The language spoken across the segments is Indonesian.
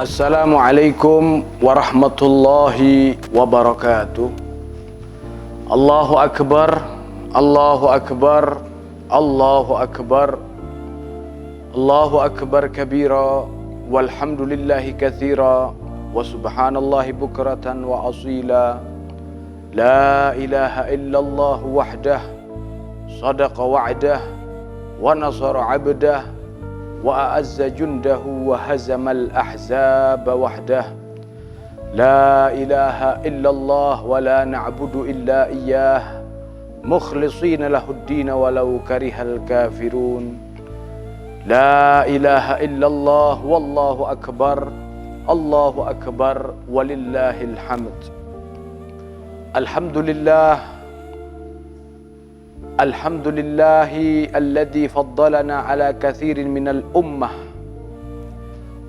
Assalamualaikum warahmatullahi wabarakatuh. Allahu Akbar, Allahu Akbar, Allahu Akbar, Allahu Akbar kabira, walhamdulillahi katsira, wa subhanallahi bukratan wa asila. La ilaha illallah wahdah, sadaqa wa'dah, wa nasara 'abdah, wa a'azza jundahu wa hazamal ahzaba wahdah. La ilaha illallah wa la na'budu illa iyyah, mukhlishina lahuddin walau karihal kafirun. La ilaha illallah wallahu akbar, Allahu akbar, walillahil hamd. Alhamdulillah, alhamdulillahi alladhi faddalana ala kathirin minal ummah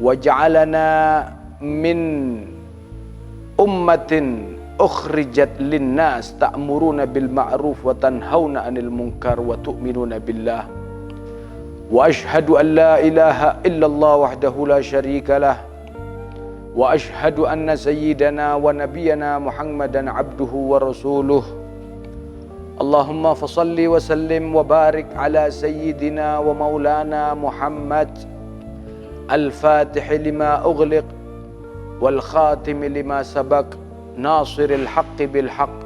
wa ja'alana min ummatin ukhrijat linnas ta'muruna bil ma'ruf wa tanhauna 'anil munkar wa tu'minuna billah. Wa ashhadu an la ilaha illallah wahdahu la syarika lah, wa ashhadu anna sayyidana wa nabiyyana Muhammadan abduhu wa rasuluh. Allahumma fasalli wa sallim wa barik ala sayyidina wa maulana Muhammad al-fatih lima ughliq wal khatim lima sabaq nasiril haqqi bil haqq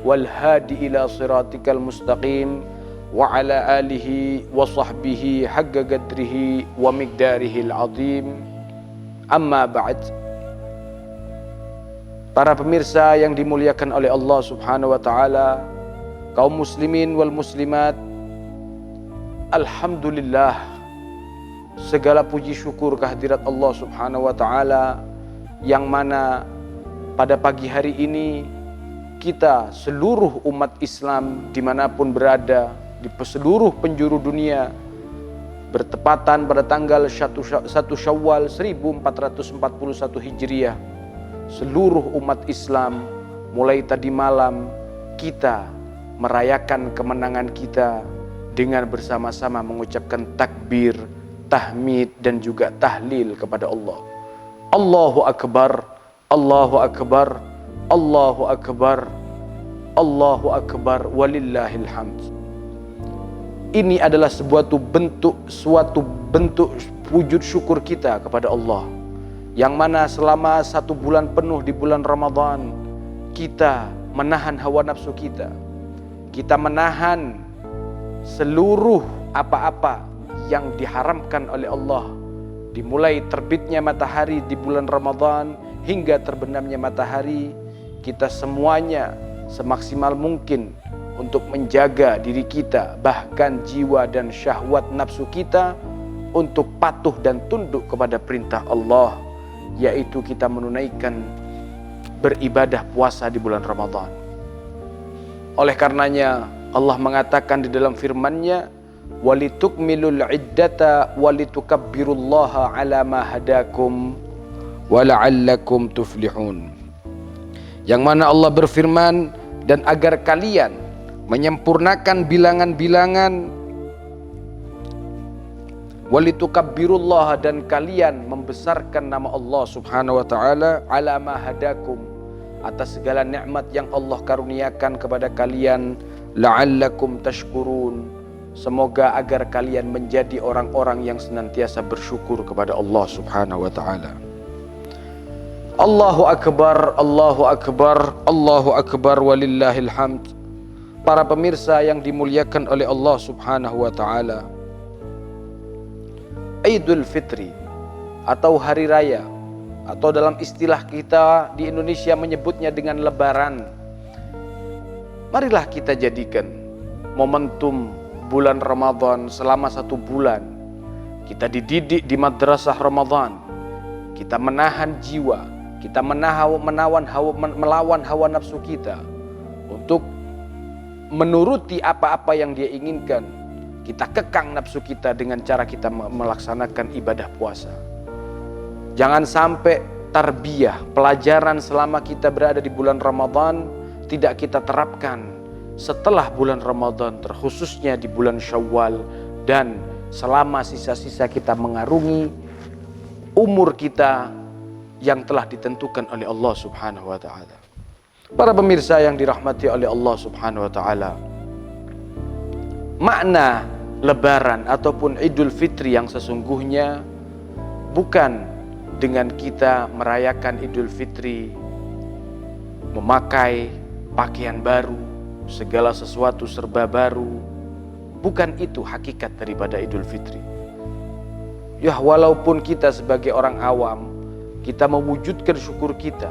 wal hadi ila siratikal mustaqim wa ala alihi wa sahbihi haqqa qadrihi wa miqdarihil azim. Amma ba'd. Para pemirsa yang dimuliakan oleh Allah Subhanahu wa taala, kaum muslimin wal muslimat, alhamdulillah, segala puji syukur kehadirat Allah Subhanahu wa taala yang mana pada pagi hari ini kita seluruh umat Islam dimanapun berada di seluruh penjuru dunia bertepatan pada tanggal 1 Syawal 1441 Hijriah. Seluruh umat Islam mulai tadi malam kita merayakan kemenangan kita dengan bersama-sama mengucapkan takbir, tahmid dan juga tahlil kepada Allah. Allahu Akbar, Allahu Akbar, Allahu Akbar, Allahu Akbar, walillahil hamd. Ini adalah suatu bentuk wujud syukur kita kepada Allah, yang mana selama 1 bulan penuh di bulan Ramadan kita menahan hawa nafsu kita. Kita menahan seluruh apa-apa yang diharamkan oleh Allah. Dimulai terbitnya matahari di bulan Ramadan hingga terbenamnya matahari, kita semuanya semaksimal mungkin untuk menjaga diri kita, bahkan jiwa dan syahwat nafsu kita, untuk patuh dan tunduk kepada perintah Allah, yaitu kita menunaikan beribadah puasa di bulan Ramadan. Oleh karenanya Allah mengatakan di dalam firman-Nya, walitukmilul iddata walitukabbirullaha ala ma hadakum wa la'allakum tuflihun. Yang mana Allah berfirman, dan agar kalian menyempurnakan bilangan-bilangan, walitukabbirullaha, dan kalian membesarkan nama Allah Subhanahu wa taala, ala ma hadakum, atas segala nikmat yang Allah karuniakan kepada kalian, la'allakum tashkurun, semoga agar kalian menjadi orang-orang yang senantiasa bersyukur kepada Allah Subhanahu wa taala. Allahu Akbar, Allahu Akbar, Allahu Akbar, walillahil hamd. Para pemirsa yang dimuliakan oleh Allah Subhanahu wa taala, Idul Fitri atau hari raya, atau dalam istilah kita di Indonesia menyebutnya dengan lebaran, marilah kita jadikan momentum bulan Ramadan selama 1 bulan. Kita dididik di madrasah Ramadan, kita menahan jiwa, kita melawan hawa nafsu kita untuk menuruti apa-apa yang dia inginkan. Kita kekang nafsu kita dengan cara kita melaksanakan ibadah puasa. Jangan sampai tarbiyah, pelajaran selama kita berada di bulan Ramadan tidak kita terapkan setelah bulan Ramadan, terkhususnya di bulan Syawal, dan selama sisa-sisa kita mengarungi umur kita yang telah ditentukan oleh Allah Subhanahu wa taala. Para pemirsa yang dirahmati oleh Allah Subhanahu wa taala, makna Lebaran ataupun Idul Fitri yang sesungguhnya bukan dengan kita merayakan Idul Fitri memakai pakaian baru, segala sesuatu serba baru. Bukan itu hakikat daripada Idul Fitri. Ya, walaupun kita sebagai orang awam, kita mewujudkan syukur kita,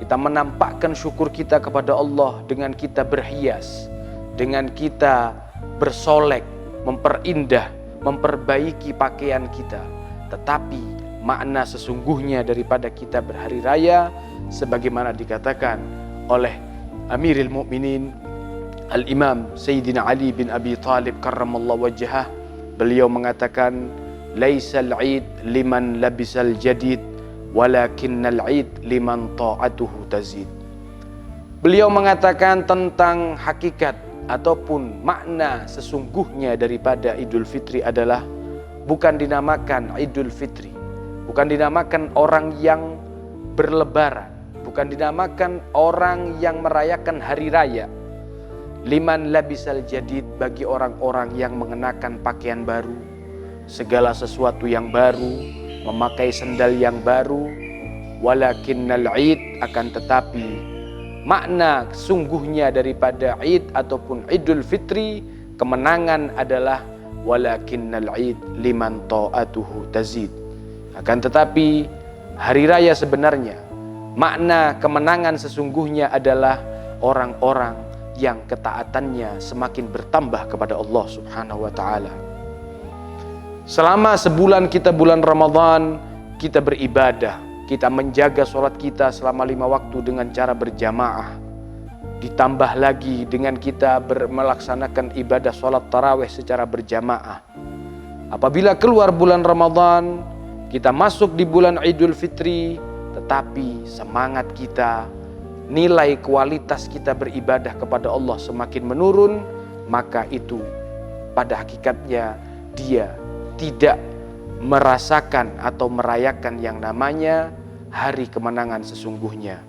kita menampakkan syukur kita kepada Allah dengan kita berhias, dengan kita bersolek, memperindah, memperbaiki pakaian kita. Tetapi makna sesungguhnya daripada kita berhari raya, sebagaimana dikatakan oleh Amirul Mukminin Al-Imam Sayyidina Ali bin Abi Thalib karramallahu wajhah, beliau mengatakan, laisal Eid liman labisal jadid walakinnal Eid liman ta'atuhu tazid. Beliau mengatakan tentang hakikat ataupun makna sesungguhnya daripada Idul Fitri adalah bukan dinamakan Idul Fitri, bukan dinamakan orang yang berlebaran, bukan dinamakan orang yang merayakan hari raya. Liman labisal jadid, bagi orang-orang yang mengenakan pakaian baru, segala sesuatu yang baru, memakai sendal yang baru. Walakinnal Eid, akan tetapi makna sungguhnya daripada Eid ataupun Idul Fitri, kemenangan adalah walakinnal Eid liman ta'atuhu tazid. Akan tetapi hari raya sebenarnya, makna kemenangan sesungguhnya adalah orang-orang yang ketaatannya semakin bertambah kepada Allah Subhanahu wa taala. Selama sebulan kita bulan Ramadan, kita beribadah, kita menjaga sholat kita selama 5 waktu dengan cara berjamaah. Ditambah lagi dengan kita melaksanakan ibadah sholat tarawih secara berjamaah. Apabila keluar bulan Ramadan, kita masuk di bulan Idul Fitri, tetapi semangat kita, nilai kualitas kita beribadah kepada Allah semakin menurun, maka itu pada hakikatnya dia tidak merasakan atau merayakan yang namanya hari kemenangan sesungguhnya.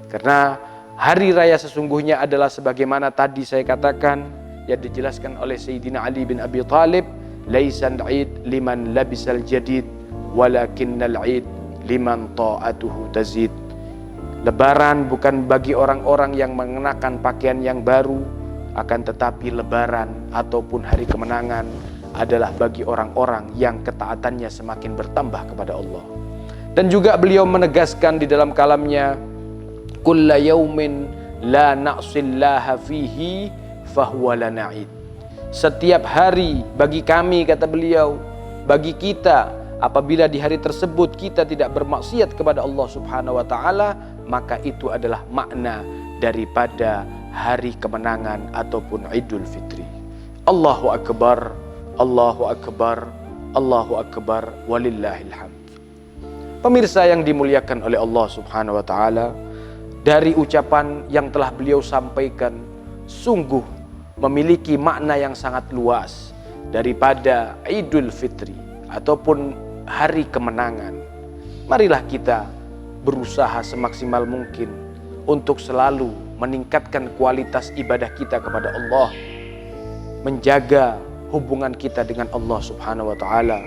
Karena hari raya sesungguhnya adalah sebagaimana tadi saya katakan, yang dijelaskan oleh Sayyidina Ali bin Abi Thalib, laisan Eid liman labisal jadid walakinnal Eid liman ta'atuhu tazid. Lebaran bukan bagi orang-orang yang mengenakan pakaian yang baru, akan tetapi lebaran ataupun hari kemenangan adalah bagi orang-orang yang ketaatannya semakin bertambah kepada Allah. Dan juga beliau menegaskan di dalam kalamnya, kulla yaumin la na'sillaha fihi fahuwa lana Eid. Setiap hari bagi kami, kata beliau, bagi kita, apabila di hari tersebut kita tidak bermaksiat kepada Allah Subhanahu wa taala, maka itu adalah makna daripada hari kemenangan ataupun Idul Fitri. Allahu Akbar, Allahu Akbar, Allahu Akbar, walillahil hamd. Pemirsa yang dimuliakan oleh Allah Subhanahu wa taala, dari ucapan yang telah beliau sampaikan sungguh memiliki makna yang sangat luas daripada Idul Fitri ataupun hari kemenangan. Marilah kita berusaha semaksimal mungkin untuk selalu meningkatkan kualitas ibadah kita kepada Allah, menjaga hubungan kita dengan Allah Subhanahu wa taala,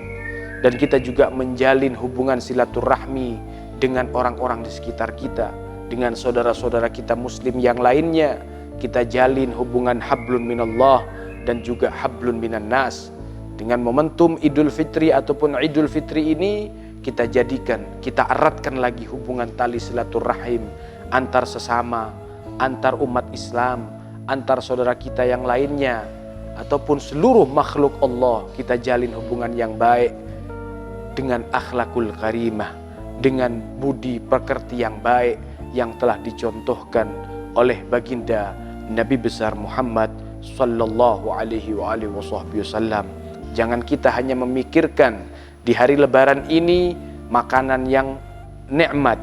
dan kita juga menjalin hubungan silaturahmi dengan orang-orang di sekitar kita, dengan saudara-saudara kita muslim yang lainnya. Kita jalin hubungan hablun minallah dan juga hablun minan nas. Dengan momentum Idul Fitri ataupun Idul Fitri ini, kita jadikan, kita eratkan lagi hubungan tali silaturahim antar sesama, antar umat Islam, antar saudara kita yang lainnya, ataupun seluruh makhluk Allah. Kita jalin hubungan yang baik dengan akhlakul karimah, dengan budi pekerti yang baik yang telah dicontohkan oleh baginda Nabi besar Muhammad sallallahu alaihi wasallam. Jangan kita hanya memikirkan di hari lebaran ini makanan yang nikmat,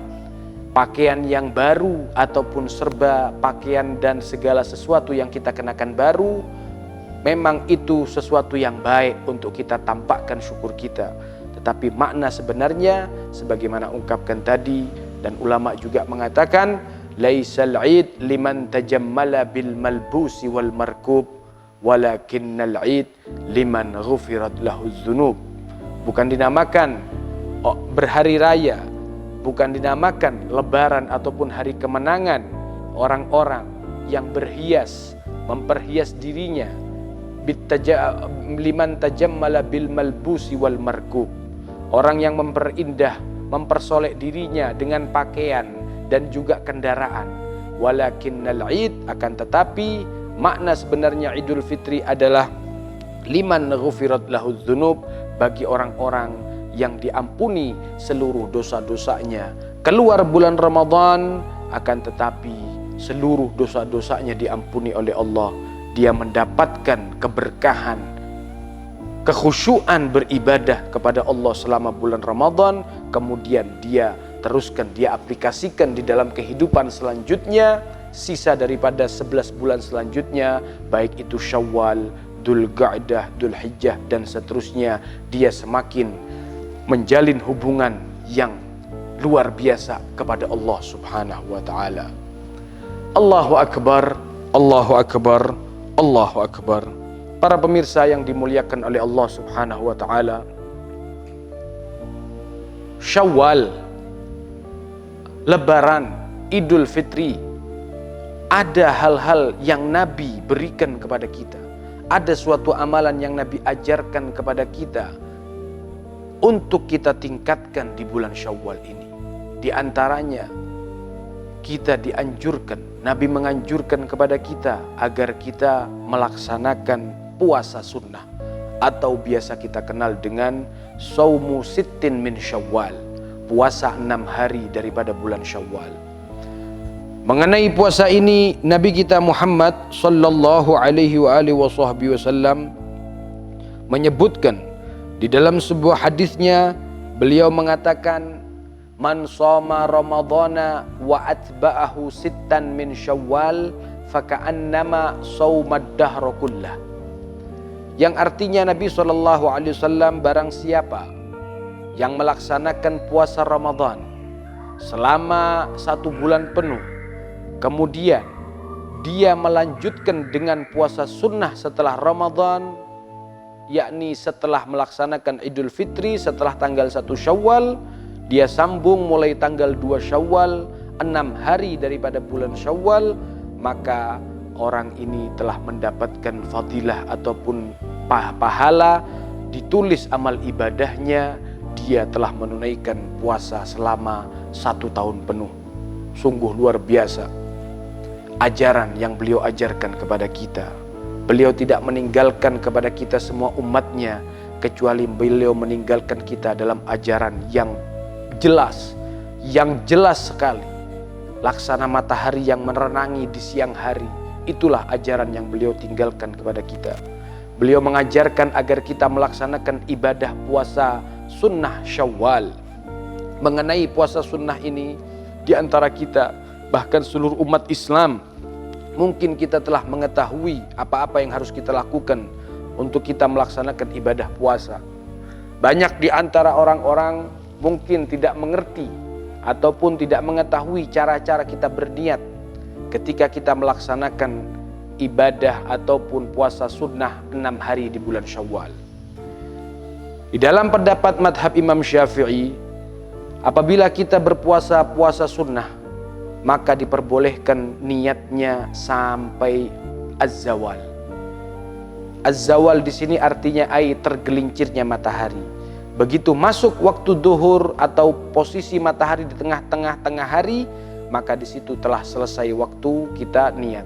pakaian yang baru ataupun serba pakaian dan segala sesuatu yang kita kenakan baru. Memang itu sesuatu yang baik untuk kita tampakkan syukur kita. Tetapi makna sebenarnya sebagaimana ungkapkan tadi, dan ulama juga mengatakan laisal 'id liman tajammala bil malbusi wal markub walakinnal 'id liman ghufirat lahu dzunub. Bukan dinamakan berhari raya, bukan dinamakan lebaran ataupun hari kemenangan orang-orang yang berhias, memperhias dirinya liman tajammala bil malbusi wal markub. Orang yang memperindah, mempersolek dirinya dengan pakaian dan juga kendaraan. Walakinnal 'id, akan tetapi makna sebenarnya Idul Fitri adalah liman ghufirat lahu dzunub, bagi orang-orang yang diampuni seluruh dosa-dosanya. Keluar bulan Ramadan, akan tetapi seluruh dosa-dosanya diampuni oleh Allah. Dia mendapatkan keberkahan, kekhusyuan beribadah kepada Allah selama bulan Ramadan, kemudian dia teruskan, dia aplikasikan di dalam kehidupan selanjutnya, sisa daripada 11 bulan selanjutnya, baik itu Syawal, Dzulqa'dah, Dzulhijjah dan seterusnya. Dia semakin menjalin hubungan yang luar biasa kepada Allah Subhanahu wa taala. Allahu akbar, Allahu akbar, Allahu akbar. Para pemirsa yang dimuliakan oleh Allah Subhanahu wa taala, Syawal, Lebaran, Idul Fitri, ada hal-hal yang Nabi berikan kepada kita. Ada suatu amalan yang Nabi ajarkan kepada kita untuk kita tingkatkan di bulan Syawal ini. Di antaranya kita dianjurkan, Nabi menganjurkan kepada kita agar kita melaksanakan puasa sunnah atau biasa kita kenal dengan Shaumu Sittin min Syawal, puasa 6 hari daripada bulan Syawal. Mengenai puasa ini, Nabi kita Muhammad sallallahu alaihi wasallam menyebutkan di dalam sebuah hadisnya, beliau mengatakan, man shoma ramadhana wa atba'ahu sittan min Syawal faka'annama shaumad dahra kullah. Yang artinya Nabi SAW, barang siapa yang melaksanakan puasa Ramadan selama 1 bulan penuh, kemudian dia melanjutkan dengan puasa sunnah setelah Ramadan, yakni setelah melaksanakan Idul Fitri setelah tanggal 1 Syawal, dia sambung mulai tanggal 2 Syawal, 6 hari daripada bulan Syawal, maka orang ini telah mendapatkan fadilah ataupun pahala, ditulis amal ibadahnya, dia telah menunaikan puasa selama 1 tahun penuh. Sungguh luar biasa ajaran yang beliau ajarkan kepada kita. Beliau tidak meninggalkan kepada kita semua umatnya, kecuali beliau meninggalkan kita dalam ajaran yang jelas sekali. Laksana matahari yang menerangi di siang hari, itulah ajaran yang beliau tinggalkan kepada kita. Beliau mengajarkan agar kita melaksanakan ibadah puasa sunnah Syawal. Mengenai puasa sunnah ini, di antara kita, bahkan seluruh umat Islam, mungkin kita telah mengetahui apa-apa yang harus kita lakukan untuk kita melaksanakan ibadah puasa. Banyak di antara orang-orang mungkin tidak mengerti ataupun tidak mengetahui cara-cara kita berniat ketika kita melaksanakan ibadah ataupun puasa sunnah 6 hari di bulan Syawal. Di dalam pendapat madhab Imam Syafi'i, apabila kita berpuasa puasa sunnah, maka diperbolehkan niatnya sampai az-zawal. Az-zawal di sini artinya tergelincirnya matahari. Begitu masuk waktu duhur atau posisi matahari di tengah hari, maka di situ telah selesai waktu kita niat.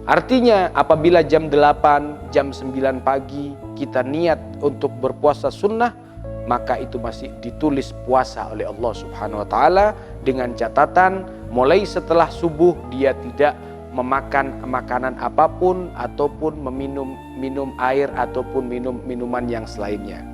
Artinya apabila jam 8, jam 9 pagi kita niat untuk berpuasa sunnah, maka itu masih ditulis puasa oleh Allah Subhanahu wa taala, dengan catatan mulai setelah subuh dia tidak memakan makanan apapun ataupun minum air ataupun minuman yang selainnya.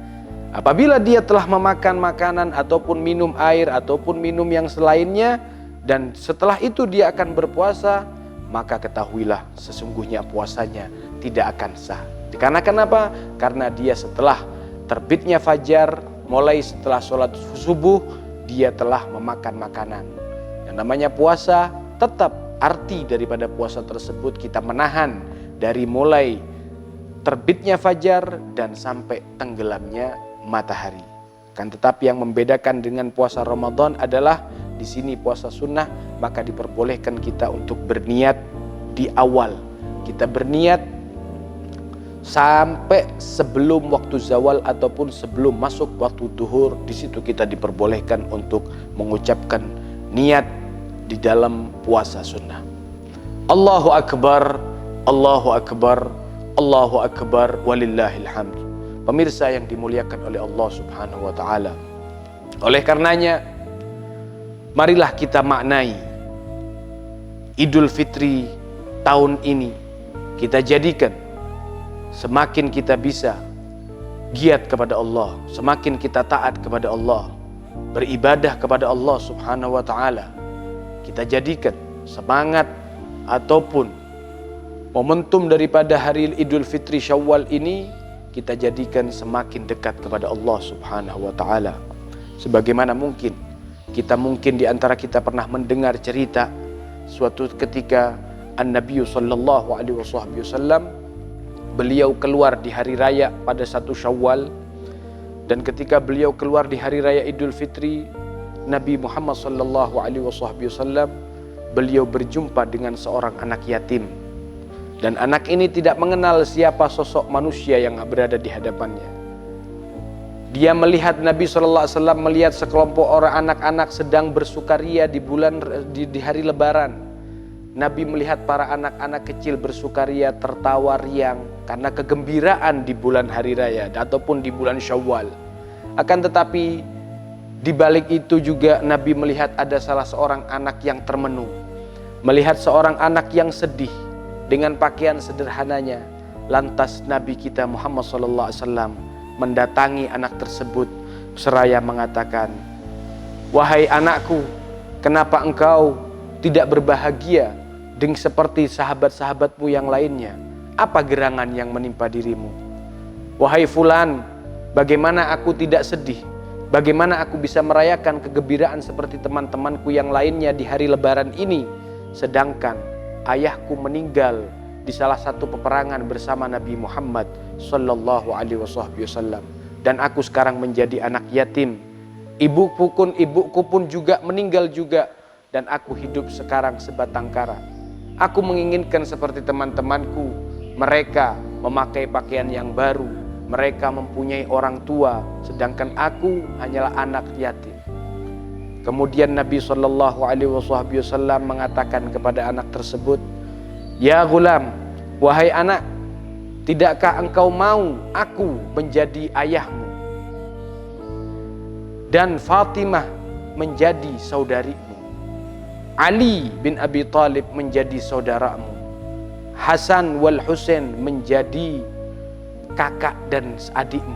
Apabila dia telah memakan makanan ataupun minum air ataupun minum yang selainnya, dan setelah itu dia akan berpuasa, maka ketahuilah sesungguhnya puasanya tidak akan sah. Karena kenapa? Karena dia setelah terbitnya fajar, mulai setelah sholat subuh dia telah memakan makanan. Yang namanya puasa, tetap arti daripada puasa tersebut kita menahan dari mulai terbitnya fajar dan sampai tenggelamnya matahari. Kan tetapi yang membedakan dengan puasa Ramadan adalah di sini puasa sunnah, maka diperbolehkan kita untuk berniat di awal. Kita berniat sampai sebelum waktu zawal ataupun sebelum masuk waktu duhur. Di situ kita diperbolehkan untuk mengucapkan niat di dalam puasa sunnah. Allahu Akbar, Allahu Akbar, Allahu Akbar, walillahil hamd. Pemirsa yang dimuliakan oleh Allah Subhanahu wa taala. Oleh karenanya, marilah kita maknai Idul Fitri tahun ini, kita jadikan semakin kita bisa giat kepada Allah, semakin kita taat kepada Allah, beribadah kepada Allah Subhanahu wa taala, kita jadikan semangat ataupun momentum daripada hari Idul Fitri Syawal ini kita jadikan semakin dekat kepada Allah Subhanahu wa taala. Sebagaimana mungkin di antara kita pernah mendengar cerita suatu ketika An-Nabi sallallahu alaihi wasallam beliau keluar di hari raya pada 1 Syawal, dan ketika beliau keluar di hari raya Idul Fitri, Nabi Muhammad sallallahu alaihi wasallam beliau berjumpa dengan seorang anak yatim, dan anak ini tidak mengenal siapa sosok manusia yang berada di hadapannya. Dia melihat Nabi sallallahu alaihi wasallam melihat sekelompok orang anak-anak sedang bersukaria di hari Lebaran. Nabi melihat para anak-anak kecil bersukaria, tertawa riang karena kegembiraan di bulan hari raya ataupun di bulan Syawal. Akan tetapi di balik itu juga Nabi melihat ada salah seorang anak yang termenung, melihat seorang anak yang sedih dengan pakaian sederhananya. Lantas Nabi kita Muhammad SAW mendatangi anak tersebut seraya mengatakan, "Wahai anakku, kenapa engkau tidak berbahagia dengan seperti sahabat-sahabatmu yang lainnya? Apa gerangan yang menimpa dirimu? Wahai fulan, bagaimana aku tidak sedih? Bagaimana aku bisa merayakan kegembiraan seperti teman-temanku yang lainnya di hari Lebaran ini, sedangkan ayahku meninggal di salah satu peperangan bersama Nabi Muhammad sallallahu alaihi wasallam, dan aku sekarang menjadi anak yatim. Ibuku pun juga meninggal juga, dan aku hidup sekarang sebatang kara. Aku menginginkan seperti teman-temanku, mereka memakai pakaian yang baru, mereka mempunyai orang tua, sedangkan aku hanyalah anak yatim." Kemudian Nabi sallallahu alaihi wasallam mengatakan kepada anak tersebut, "Ya gulam, wahai anak, tidakkah engkau mau aku menjadi ayahmu dan Fatimah menjadi saudarimu, Ali bin Abi Thalib menjadi saudaramu, Hasan wal Husain menjadi kakak dan adikmu?"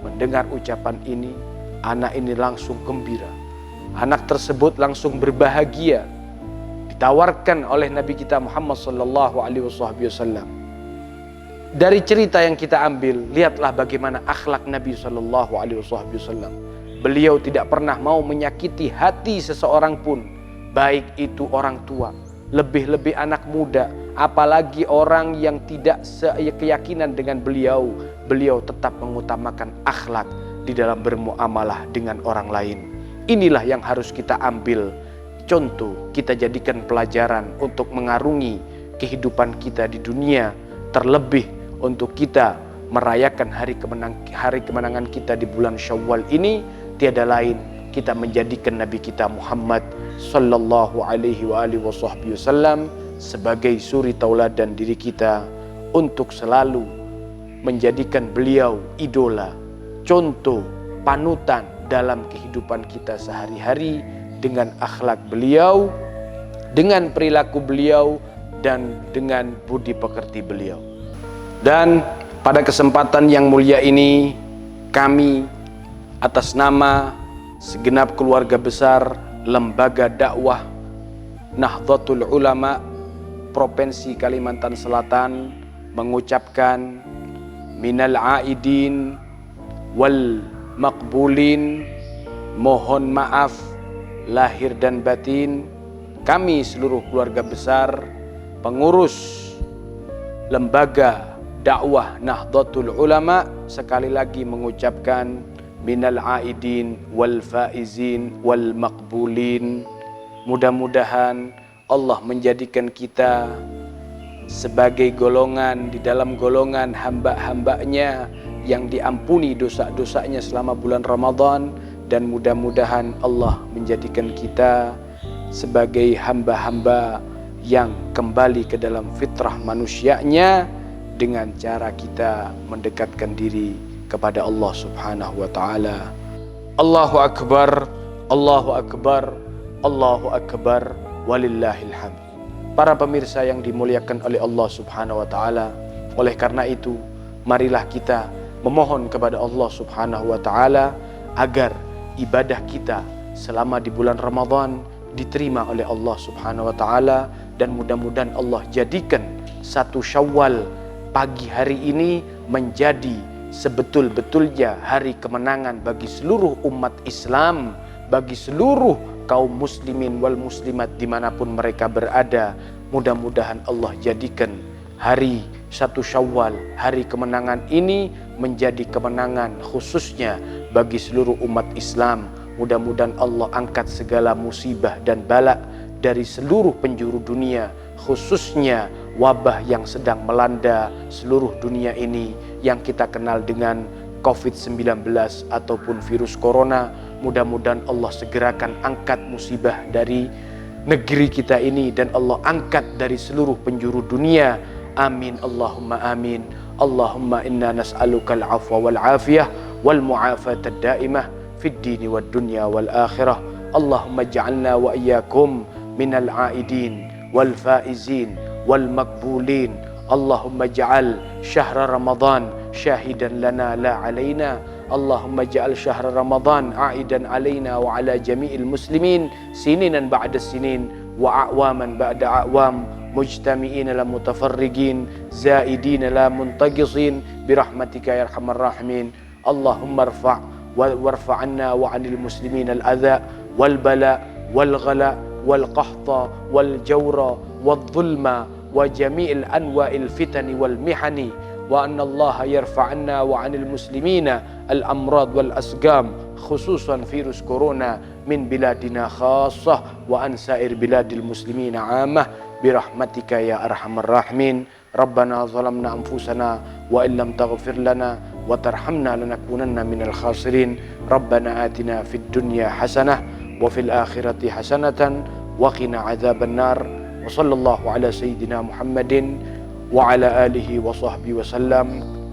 Mendengar ucapan ini, anak ini langsung gembira. Anak tersebut langsung berbahagia, ditawarkan oleh Nabi kita Muhammad sallallahu alaihi wasallam. Dari cerita yang kita ambil, lihatlah bagaimana akhlak Nabi sallallahu alaihi wasallam. Beliau tidak pernah mau menyakiti hati seseorang pun, baik itu orang tua, lebih-lebih anak muda, apalagi orang yang tidak sekeyakinan dengan beliau. Beliau tetap mengutamakan akhlak di dalam bermuamalah dengan orang lain. Inilah yang harus kita ambil contoh, kita jadikan pelajaran untuk mengarungi kehidupan kita di dunia, terlebih untuk kita merayakan hari kemenangan kita di bulan Syawal ini. Tiada lain, kita menjadikan Nabi kita Muhammad sallallahu alaihi wasallam sebagai suri tauladan diri kita, untuk selalu menjadikan beliau idola, contoh, panutan dalam kehidupan kita sehari-hari, dengan akhlak beliau, dengan perilaku beliau, dan dengan budi pekerti beliau. Dan pada kesempatan yang mulia ini, kami atas nama segenap keluarga besar Lembaga Dakwah Nahdlatul Ulama Provinsi Kalimantan Selatan mengucapkan minal aidin wal maqbulin. Mohon maaf lahir dan batin kami seluruh keluarga besar pengurus lembaga dakwah Nahdlatul Ulama sekali lagi mengucapkan minal aidin wal faizin wal maqbulin. Mudah-mudahan Allah menjadikan kita sebagai golongan di dalam golongan hamba-hambanya yang diampuni dosa-dosanya selama bulan Ramadan, dan mudah-mudahan Allah menjadikan kita sebagai hamba-hamba yang kembali ke dalam fitrah manusianya dengan cara kita mendekatkan diri kepada Allah Subhanahu wa taala. Allahu akbar, Allahu akbar, Allahu akbar, walillahil hamd. Para pemirsa yang dimuliakan oleh Allah Subhanahu wa taala, oleh karena itu marilah kita memohon kepada Allah Subhanahu wa taala agar ibadah kita selama di bulan Ramadan diterima oleh Allah Subhanahu wa taala, dan mudah-mudahan Allah jadikan 1 Syawal pagi hari ini menjadi sebetul-betulnya hari kemenangan bagi seluruh umat Islam, bagi seluruh kaum muslimin wal muslimat dimanapun mereka berada. Mudah-mudahan Allah jadikan hari 1 Syawal, hari kemenangan ini menjadi kemenangan khususnya bagi seluruh umat Islam. Mudah-mudahan Allah angkat segala musibah dan bala dari seluruh penjuru dunia, khususnya wabah yang sedang melanda seluruh dunia ini yang kita kenal dengan COVID-19 ataupun virus corona. Mudah-mudahan Allah segerakan angkat musibah dari negeri kita ini dan Allah angkat dari seluruh penjuru dunia. Amin Allahumma amin. Allahumma inna nas'alukal afwa wal afiyah wal mu'afatad daimah fid dini wad dunya wal akhirah. Allahumma ja'alna wa iyyakum minal aidin wal faizin wal maqbulin. Allahumma ja'al syahra Ramadan syahidan lana la alaina. Allahumma ja'al syahra Ramadan aidan alaina wa ala jami'il muslimin sininan ba'da sinin wa a'waman ba'da a'wam mujtami'ina la mutafarriqin zaidina la muntaqisin birahmatika ya arhamar rahimin. Allahumma warfa' anna wa 'anil muslimin al-adha wal bala wal ghala wal qahta wal jawra wal dhulma wa jami'il anwa'il fitani wal mihani, wa anna Allah yarfa' anna wa 'anil muslimina al-amrad wal asqam khususan virus corona min biladina khassah wa an sa'ir biladil muslimina 'ammah birahmatika ya arhamar rahimin. Rabbana zalamna anfusana wa illam taghfir lana wa tarhamna lanakunanna minal khasirin. Rabbana atina fid dunya hasanah wa fil akhirati hasanatan wa qina adzaban nar. Wa sallallahu ala sayyidina Muhammadin wa ala alihi wa sahbihi wa sallam.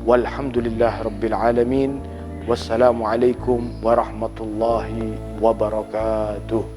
Walhamdulillahi rabbil alamin. Wassalamu alaikum warahmatullahi wabarakatuh.